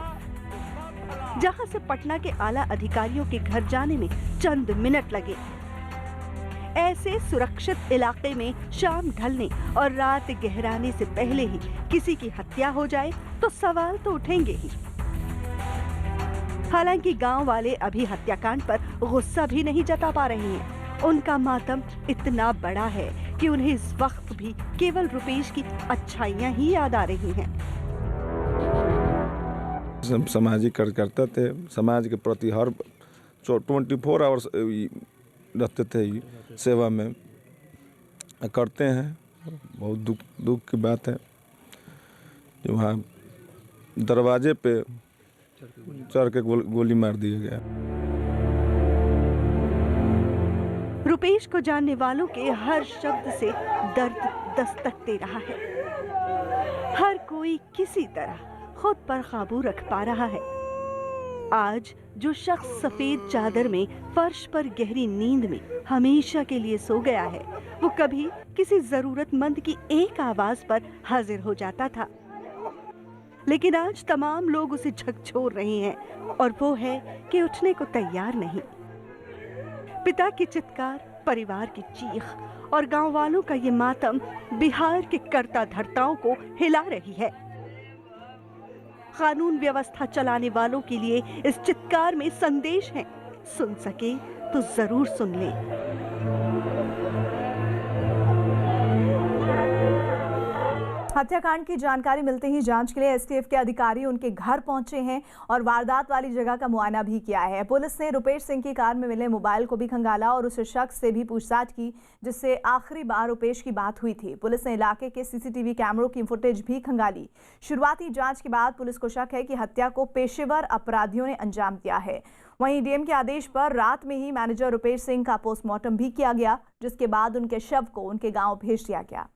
जहां से पटना के आला अधिकारियों के घर जाने में चंद मिनट लगे, ऐसे सुरक्षित इलाके में शाम ढलने और रात गहराने से पहले ही किसी की हत्या हो जाए तो सवाल तो उठेंगे ही। हालांकि गांव वाले अभी हत्याकांड पर गुस्सा भी नहीं जता पा रहे हैं। उनका मातम इतना बड़ा है कि उन्हें इस वक्त भी केवल रुपेश की अच्छाइयां ही याद आ रही हैं। सामाजिक कार्यकर्ता थे, समाज के प्रति हर 24 आवर्स रहते थे, सेवा में करते हैं। बहुत दुख की बात है कि वहाँ दरवाजे पे चढ़ के गोली मार दिया गया। रुपेश को जानने वालों के हर शब्द से दर्द दस्तक दे रहा है। हर कोई किसी तरह खुद पर काबू रख पा रहा है। आज जो शख्स सफेद चादर में फर्श पर गहरी नींद में हमेशा के लिए सो गया है, वो कभी किसी जरूरतमंद की एक आवाज पर हाजिर हो जाता था, लेकिन आज तमाम लोग उसे झकझोर रहे हैं और वो है कि उठने को तैयार नहीं। पिता की चित्कार, परिवार की चीख और गांव वालों का ये मातम बिहार के कर्ता धर्ताओं को हिला रही है। कानून व्यवस्था चलाने वालों के लिए इस चित्कार में संदेश है, सुन सके तो जरूर सुन लें। हत्याकांड की जानकारी मिलते ही जांच के लिए एसटीएफ के अधिकारी उनके घर पहुंचे हैं और वारदात वाली जगह का मुआयना भी किया है। पुलिस ने रुपेश सिंह की कार में मिले मोबाइल को भी खंगाला और उस शख्स से भी पूछताछ की जिससे आखिरी बार रुपेश की बात हुई थी। पुलिस ने इलाके के सीसीटीवी कैमरों की फुटेज भी खंगाली। शुरुआती जांच के बाद पुलिस को शक है कि हत्या को पेशेवर अपराधियों ने अंजाम दिया है। वहीं डीएम के आदेश पर रात में ही मैनेजर रुपेश सिंह का पोस्टमार्टम भी किया गया, जिसके बाद उनके शव को उनके गाँव भेज दिया गया।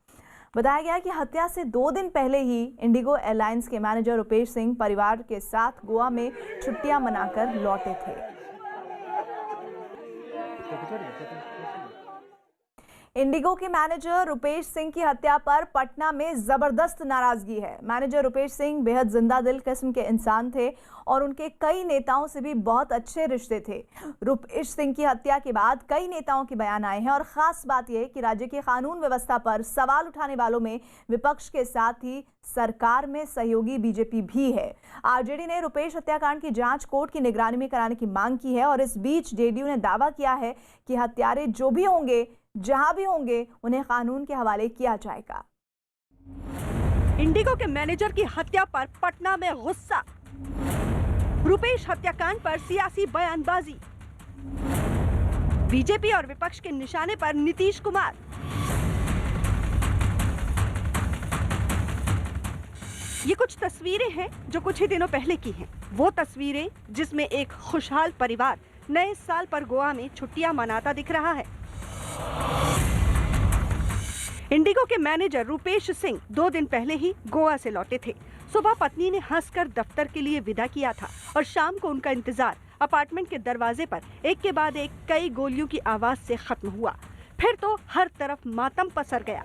बताया गया कि हत्या से 2 दिन पहले ही इंडिगो एयरलाइंस के मैनेजर रुपेश सिंह परिवार के साथ गोवा में छुट्टियां मनाकर लौटे थे। इंडिगो के मैनेजर रुपेश सिंह की हत्या पर पटना में जबरदस्त नाराजगी है। मैनेजर रुपेश सिंह बेहद जिंदा दिल किस्म के इंसान थे और उनके कई नेताओं से भी बहुत अच्छे रिश्ते थे। रुपेश सिंह की हत्या के बाद कई नेताओं के बयान आए हैं और खास बात यह कि राज्य की कानून व्यवस्था पर सवाल उठाने वालों में विपक्ष के साथ ही सरकार में सहयोगी बीजेपी भी है। आरजेडी ने रुपेश हत्याकांड की जांच कोर्ट की निगरानी में कराने की मांग की है और इस बीच जेडीयू ने दावा किया है कि हत्यारे जो भी होंगे, जहां भी होंगे, उन्हें कानून के हवाले किया जाएगा। इंडिगो के मैनेजर की हत्या पर पटना में गुस्सा, रुपेश हत्याकांड पर सियासी बयानबाजी, बीजेपी और विपक्ष के निशाने पर नीतीश कुमार। ये कुछ तस्वीरें हैं जो कुछ ही दिनों पहले की हैं। वो तस्वीरें जिसमें एक खुशहाल परिवार नए साल पर गोवा में छुट्टियां मनाता दिख रहा है। इंडिगो के मैनेजर रुपेश सिंह 2 दिन पहले ही गोवा से लौटे थे। सुबह पत्नी ने हंसकर दफ्तर के लिए विदा किया था और शाम को उनका इंतजार अपार्टमेंट के दरवाजे पर एक के बाद एक कई गोलियों की आवाज से खत्म हुआ। फिर तो हर तरफ मातम पसर गया।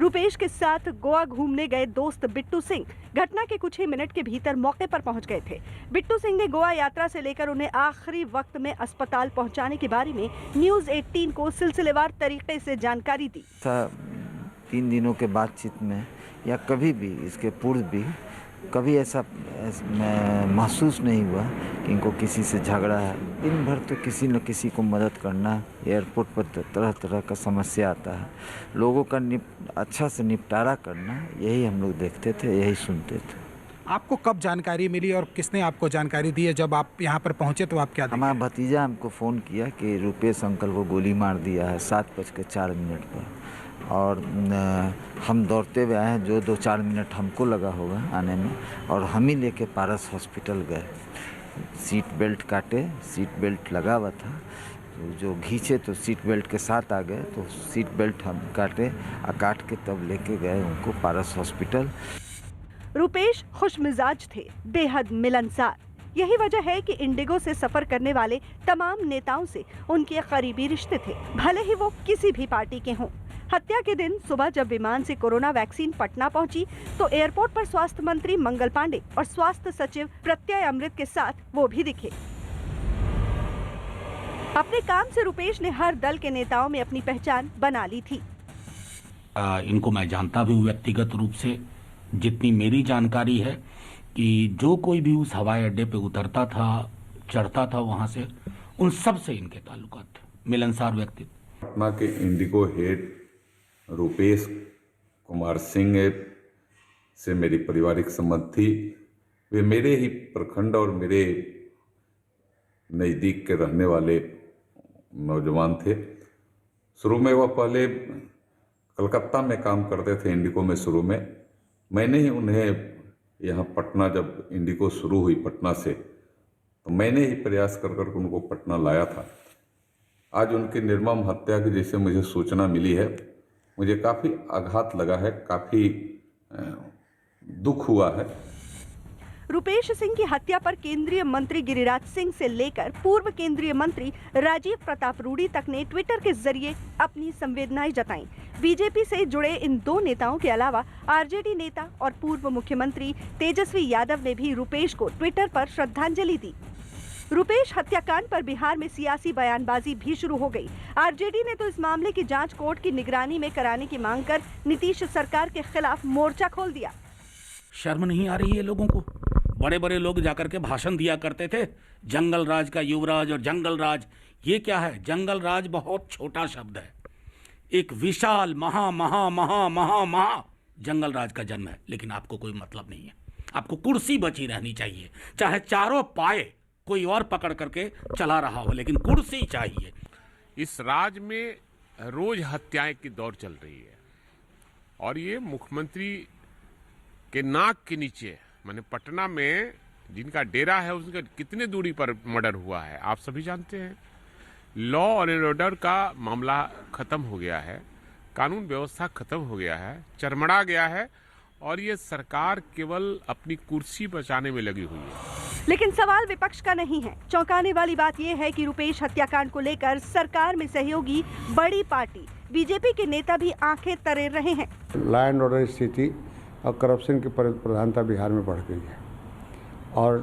रुपेश के साथ गोवा घूमने गए दोस्त बिट्टू सिंह घटना के कुछ ही मिनट के भीतर मौके पर पहुंच गए थे। बिट्टू सिंह ने गोवा यात्रा से लेकर उन्हें आखिरी वक्त में अस्पताल पहुंचाने के बारे में न्यूज़ 18 को सिलसिलेवार तरीके से जानकारी दी। 3 दिनों के बातचीत में या कभी भी इसके पूर्व भी कभी ऐसा महसूस नहीं हुआ कि इनको किसी से झगड़ा है। दिन भर तो किसी न किसी को मदद करना, एयरपोर्ट पर तरह तरह का समस्या आता है, लोगों का अच्छा से निपटारा करना, यही हम लोग देखते थे, यही सुनते थे। आपको कब जानकारी मिली और किसने आपको जानकारी दी है? जब आप यहाँ पर पहुँचे तो आप क्या देखे? हमारा भतीजा हमको फ़ोन किया कि रुपेश अंकल को गोली मार दिया है 7:04 पर, और हम दौड़ते हुए आए। जो 2-4 मिनट हमको लगा होगा आने में, और हम ही लेके पारस हॉस्पिटल गए। सीट बेल्ट काटे, सीट बेल्ट लगा हुआ था, तो जो घींचे तो सीट बेल्ट के साथ आ गए, तो सीट बेल्ट हम काटे और काट के तब लेके गए उनको पारस हॉस्पिटल। रुपेश खुशमिजाज थे, बेहद मिलनसार। यही वजह है कि इंडिगो से सफर करने वाले तमाम नेताओं से उनके करीबी रिश्ते थे, भले ही वो किसी भी पार्टी के हों। हत्या के दिन सुबह जब विमान से कोरोना वैक्सीन पटना पहुंची तो एयरपोर्ट पर स्वास्थ्य मंत्री मंगल पांडे और स्वास्थ्य सचिव प्रत्यय अमृत के साथ वो भी दिखे। अपने काम से रुपेश ने हर दल के नेताओं में अपनी पहचान बना ली थी। इनको मैं जानता भी हूँ व्यक्तिगत रूप से। जितनी मेरी जानकारी है कि जो कोई भी उस हवाई अड्डे पे उतरता था, चढ़ता था, वहाँ से उन सब से इनके ताल्लुकात थे, मिलनसार व्यक्तित्व। पटना के इंडिगो हेड रुपेश कुमार सिंह से मेरी पारिवारिक संबंध थी। वे मेरे ही प्रखंड और मेरे नज़दीक के रहने वाले नौजवान थे। शुरू में वह पहले कलकत्ता में काम करते थे, इंडिगो में शुरू में। मैंने ही उन्हें यहाँ पटना, जब इंडिगो शुरू हुई पटना से, तो मैंने ही प्रयास कर कर उनको पटना लाया था। आज उनकी निर्मम हत्या की जैसे मुझे सूचना मिली है, मुझे काफ़ी आघात लगा है, काफ़ी दुख हुआ है। रुपेश सिंह की हत्या पर केंद्रीय मंत्री गिरिराज सिंह से लेकर पूर्व केंद्रीय मंत्री राजीव प्रताप रूडी तक ने ट्विटर के जरिए अपनी संवेदनाएं जताईं। बीजेपी से जुड़े इन 2 नेताओं के अलावा आरजेडी नेता और पूर्व मुख्यमंत्री तेजस्वी यादव ने भी रुपेश को ट्विटर पर श्रद्धांजलि दी। रुपेश हत्याकांड पर बिहार में सियासी बयानबाजी भी शुरू हो गई। आरजेडी ने तो इस मामले की जांच कोर्ट की निगरानी में कराने की मांग कर नीतीश सरकार के खिलाफ मोर्चा खोल दिया। शर्म नहीं आ रही है लोगों को? बड़े बड़े लोग जाकर के भाषण दिया करते थे, जंगल राज का युवराज और जंगल राज। ये क्या है? जंगल राज बहुत छोटा शब्द है। एक विशाल महा महा महा महा महा जंगल राज का जन्म है, लेकिन आपको कोई मतलब नहीं है। आपको कुर्सी बची रहनी चाहिए, चाहे चारों पाए कोई और पकड़ करके चला रहा हो, लेकिन कुर्सी चाहिए। इस राज में रोज हत्याएं की दौड़ चल रही है और ये मुख्यमंत्री के नाक के नीचे, माने पटना में जिनका डेरा है उसका कितने दूरी पर मर्डर हुआ है आप सभी जानते हैं। लॉ और ऑर्डर का मामला खत्म हो गया है, कानून व्यवस्था खत्म हो गया है, चरमरा गया है और ये सरकार केवल अपनी कुर्सी बचाने में लगी हुई है। लेकिन सवाल विपक्ष का नहीं है। चौंकाने वाली बात यह है कि रुपेश हत्याकांड को लेकर सरकार में सहयोगी बड़ी पार्टी बीजेपी के नेता भी आंखें तरेर रहे हैं। लॉ एंड ऑर्डर स्थिति और करप्शन की प्रधानता बिहार में बढ़ गई है और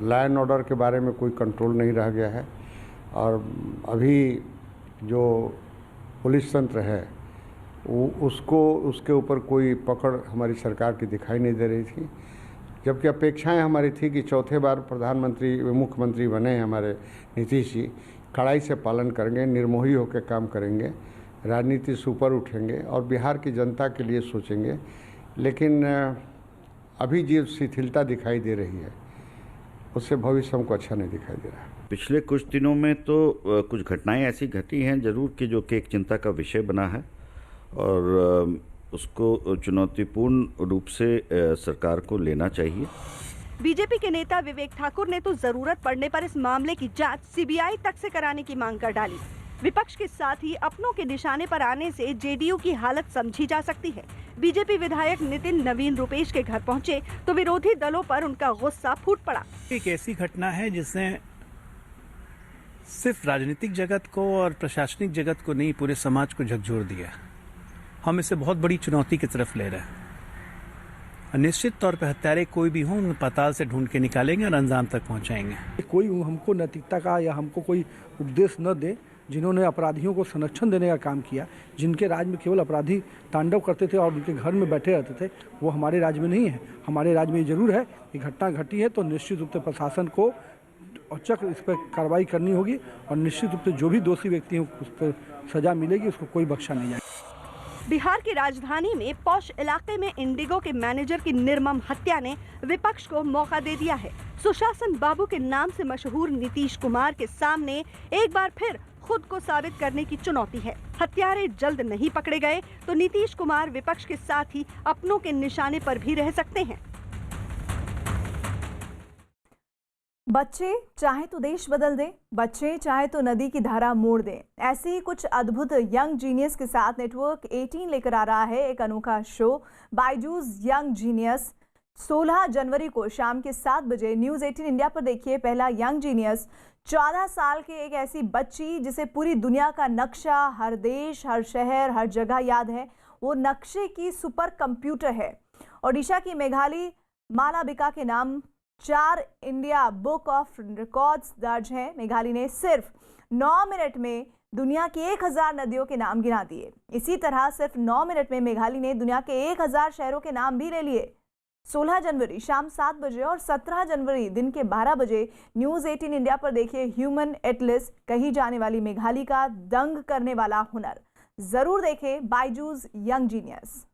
लॉ एंड ऑर्डर के बारे में कोई कंट्रोल नहीं रह गया है और अभी जो पुलिस तंत्र है उसके ऊपर कोई पकड़ हमारी सरकार की दिखाई नहीं दे रही थी, जबकि अपेक्षाएं हमारी थी कि चौथे बार प्रधानमंत्री मुख्यमंत्री बने हैं हमारे नीतीश जी, कड़ाई से पालन करेंगे, निर्मोही होकर काम करेंगे, राजनीति से ऊपर उठेंगे और बिहार की जनता के लिए सोचेंगे। लेकिन अभी जो शिथिलता दिखाई दे रही है उससे भविष्य हमको अच्छा नहीं दिखाई दे रहा। पिछले कुछ दिनों में तो कुछ घटनाएं ऐसी घटी हैं जरूर कि जो कि एक चिंता का विषय बना है और उसको चुनौतीपूर्ण रूप से सरकार को लेना चाहिए। बीजेपी के नेता विवेक ठाकुर ने तो जरूरत पड़ने पर इस मामले की जांच सीबीआई तक से कराने की मांग कर डाली। विपक्ष के साथ ही अपनों के निशाने पर आने से जेडीयू की हालत समझी जा सकती है। बीजेपी विधायक नितिन नवीन रुपेश के घर पहुंचे तो विरोधी दलों पर उनका गुस्सा फूट पड़ा। एक ऐसी घटना है जिसने सिर्फ राजनीतिक जगत को और प्रशासनिक जगत को नहीं, पूरे समाज को झकझोर दिया। हम इसे बहुत बड़ी चुनौती की तरफ ले रहे हैं। निश्चित तौर पर हत्यारे कोई भी हो उन्हें पाताल से ढूंढ के निकालेंगे और अंजाम तक पहुंचाएंगे। कोई हमको नैतिकता का या हमको कोई उपदेश न दे, जिन्होंने अपराधियों को संरक्षण देने का काम किया, जिनके राज्य में केवल अपराधी तांडव करते थे और उनके घर में बैठे रहते थे, वो हमारे राज्य में नहीं है। हमारे राज्य में ये जरूर है कि घटना घटी है तो निश्चित रूप से प्रशासन को औचक इस पर कार्रवाई करनी होगी और निश्चित रूप से जो भी दोषी व्यक्ति हैं उस पर सजा मिलेगी, उसको कोई बख्शा नहीं जाएगा। बिहार की राजधानी में पौष इलाके में इंडिगो के मैनेजर की निर्मम हत्या ने विपक्ष को मौका दे दिया है। सुशासन बाबू के नाम से मशहूर नीतीश कुमार के सामने एक बार फिर खुद को साबित करने की चुनौती है। हत्यारे जल्द नहीं पकड़े गए तो नीतीश कुमार विपक्ष के साथ ही अपनों के निशाने पर भी रह सकते हैं। बच्चे चाहे तो देश बदल दें, बच्चे चाहे तो नदी की धारा मोड़ दें। ऐसे ही कुछ अद्भुत यंग जीनियस के साथ नेटवर्क 18 लेकर आ रहा है एक अनोखा शो बायजूस यंग जीनियस। 16 जनवरी को शाम के 7 बजे न्यूज़ 18 इंडिया पर देखिए पहला यंग जीनियस। 14 साल के एक ऐसी बच्ची जिसे पूरी दुनिया का नक्शा, हर देश, हर शहर, हर जगह याद है। वो नक्शे की सुपर कंप्यूटर है। ओडिशा की मेघाली मालाबिका के नाम 4 इंडिया बुक ऑफ रिकॉर्ड्स दर्ज हैं। मेघाली ने सिर्फ 9 मिनट में दुनिया की 1000 नदियों के नाम गिना दिए। इसी तरह सिर्फ 9 मिनट में मेघाली ने दुनिया के 1000 शहरों के नाम भी ले लिए। 16 जनवरी शाम 7 बजे और 17 जनवरी दिन के 12 बजे न्यूज़ 18 इंडिया पर देखिए ह्यूमन एटलस, कही जाने वाली मेघाली का दंग करने वाला हुनर। जरूर देखें बायजूस यंग जीनियस।